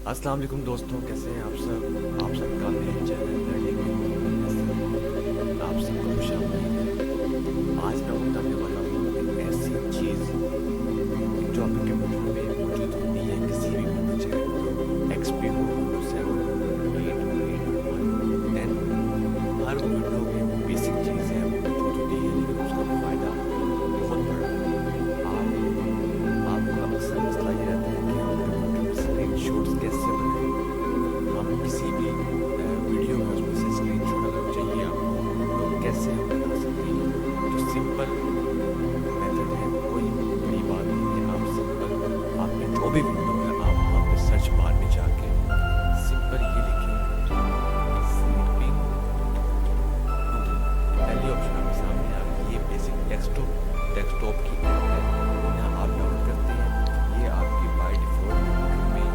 अस्सलाम वालेकुम दोस्तों, कैसे हैं आप सबका मेरे चैनल लर्निंग में आप सबको खुशामदीद। आज मैं बताने वाला हूँ एक ऐसी चीज़ जो आपके कंप्यूटर में मौजूद होती है किसी भी विंडो चाहे XP हो, Windows 7, 8, 8, 1, 10, हर विंडो में बेसिक चीज़ है वो मौजूद होती है, लेकिन उसका फ़ायदा बहुत बड़ा है। आपका अक्सर मसला ये रहता है कि हम कंप्यूटर में स्क्रीन शॉट्स कैसे बनाएं। हम किसी भी वीडियो में उसमें से स्क्रीन शॉट अगर चाहिए आपको तो कैसे हम बना सकते हैं। तो सिंपल मेथड है, कोई बड़ी बात नहीं है। आप सिंपल आपकी जो भी विंडो है आप वहाँ पे सर्च बार में जाके सिंपल ये लिखें स्नैपिंग टूल। पहली ऑप्शन आपके सामने आ गई, ये बेसिक डेस्कटॉप की ऐप है, यहाँ आप डाउनलोड करते हैं। ये आपकी बाय डिफ़ॉल्ट में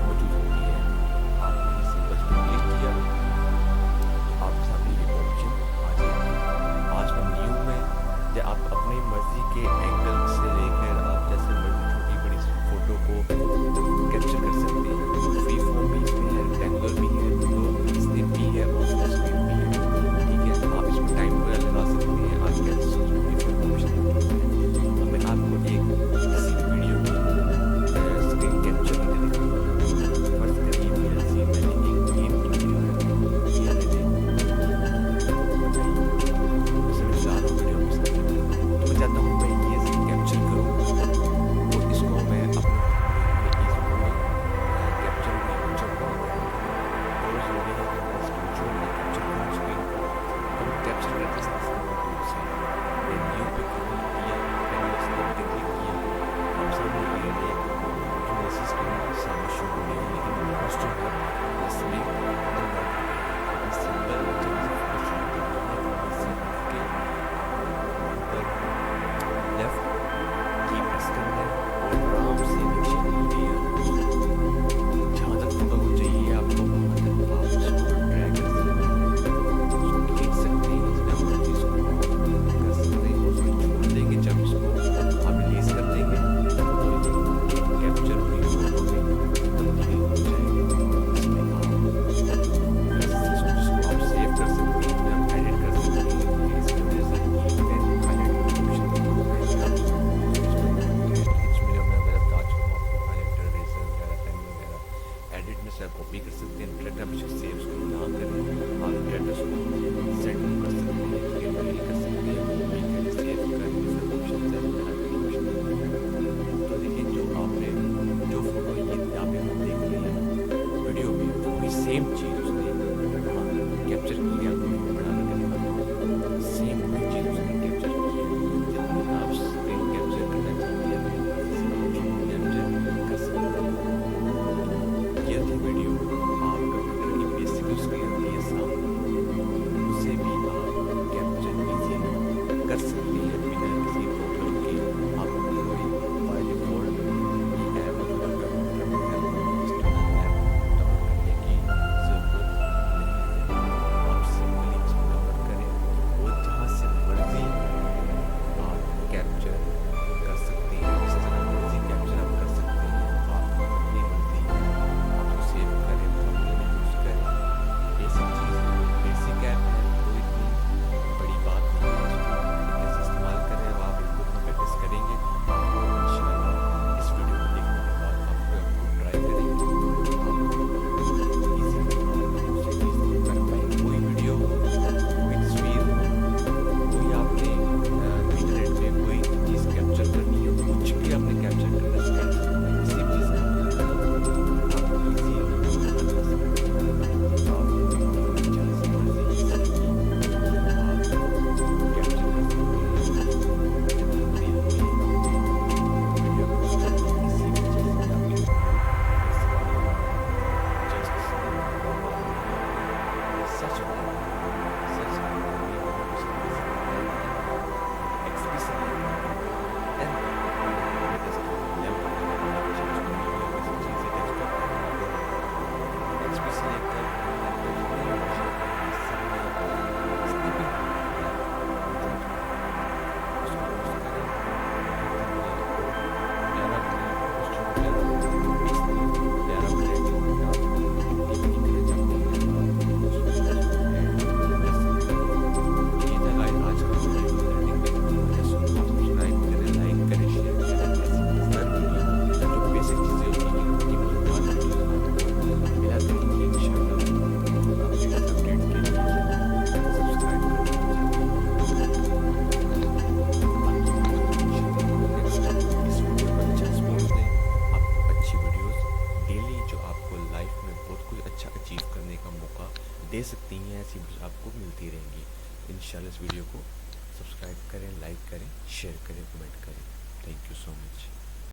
मौजूद होती है। आपने इसे बस क्लिक किया, आपके सामने ये ऑप्शन आ जाएगी। आज मैं न्यू में या आप अपनी मर्ज़ी के एंगल से लेकर आप जैसे मर्ज़ी छोटी बड़ी फ़ोटो को कैप्चर कर सकते हैं। फ्री फॉर्म भी इसमें है, रेक्टेंगुलर भी है, तो स्नैप भी है और फुल स्क्रीन भी है। ठीक है, आप इसमें टाइम वगैरह लगा सकते हैं। आप कैसे ऑप्शन हमें आपको एक किसी भी वीडियो की स्क्रीन कैप्चर करके दिखाऊंगा। फर्स्ट करिए मैंने एक गेम की वीडियो है, ये इसमें चारों वीडियो में से तो मैं चाहता हूँ मैं ये स्क्रीन कैप्चर करूँ, तो इसको मैं अपने कैप्चर में चलता हूँ। और ज़रूरी है कि मैं स्क्रीन शॉट में कैप्चर करूँ स्क्रीन को, तो मैं कैप्चर करके टूल से मैं न्यू पे क्लिक किया, मैंने स्नैप पे क्लिक किया। अब सामने ये जो ऐसी स्क्रीन सामने शो हो रही है, लेकिन मोस्ट जो है इसमें कन्वर्ट हो गया है। सिंपल जब से फोटो शूट करना है वहाँ से उठ के ऊपर लेफ्ट की प्रेस करना है और आराम से नीचे लिया, जहाँ तक फोटो को चाहिए आपको वहाँ तक आप उसको ड्रैग कर सकते हैं, उसको खींच सकते हैं, इसमें आप इसको कर सकते हैं, उसको छोड़ देंगे। जब इसको आप रिलीज कर देंगे तो ये कैप्चर हुई फोटो में तब्दील हो जाएगी। इसमें आप सेव कर सकते हैं, आप एडिट कर सकते हैं। इसकी वजह से ये हाईलाइट इसमें जब मैं बता चुका हूँ आपको हाईलाइटर, इरेजर वगैरह, पेन वगैरह एडिट में से आप कॉपी कर सकते हैं। डायरेक्ट आप इसको सेव उसको ना करें, आप डायरेक्ट उसको सेट कर सकते हैं, ये मेल कर सकते हैं, कॉपी करें, सेव करें, फिर ऑप्शन है तो देखिए जो आपने जो फोटो ये यहाँ पे हम देख रहे हैं वीडियो में, वही सेम चीज़ उसने कैप्चर की है। आपको बना कर दिखाता हूँ, सेम वही चीज़ उसने कैप्चर की है। जितनी आप स्क्रीन कैप्चर करना चाहते हैं कैप्चर कर सकते हैं। ये थी वीडियो, आप कंप्यूटर की बेसिक स्क्रीन होती है सामने, उसे भी आप कैप्चर कीजिए कर सकते हैं बिना किसी प्रॉब्लम के। आपको कोई बाय डिफ़ॉल्ट ये ऐप जो कंप्यूटर में है एक्सटर्नल ऐप डाउनलोड करने की ज़रूरत नहीं है। आप सिंपली इसको डाउनलोड करें और जहाँ से मर्ज़ी आप कैप्चर कर सकते हैं। जिस तरह मर्ज़ी कैप्चर आप कर सकते हैं, आप अपनी मर्ज़ी आप उसको सेव करें بہت کچھ اچھا اچیو کرنے کا موقع دے سکتی ہیں. ایسی آپ کو ملتی رہیں گی. انشاءاللہ اس ویڈیو کو سبسکرائب کریں, لائک کریں, شیئر کریں, کمنٹ کریں. Thank you so much.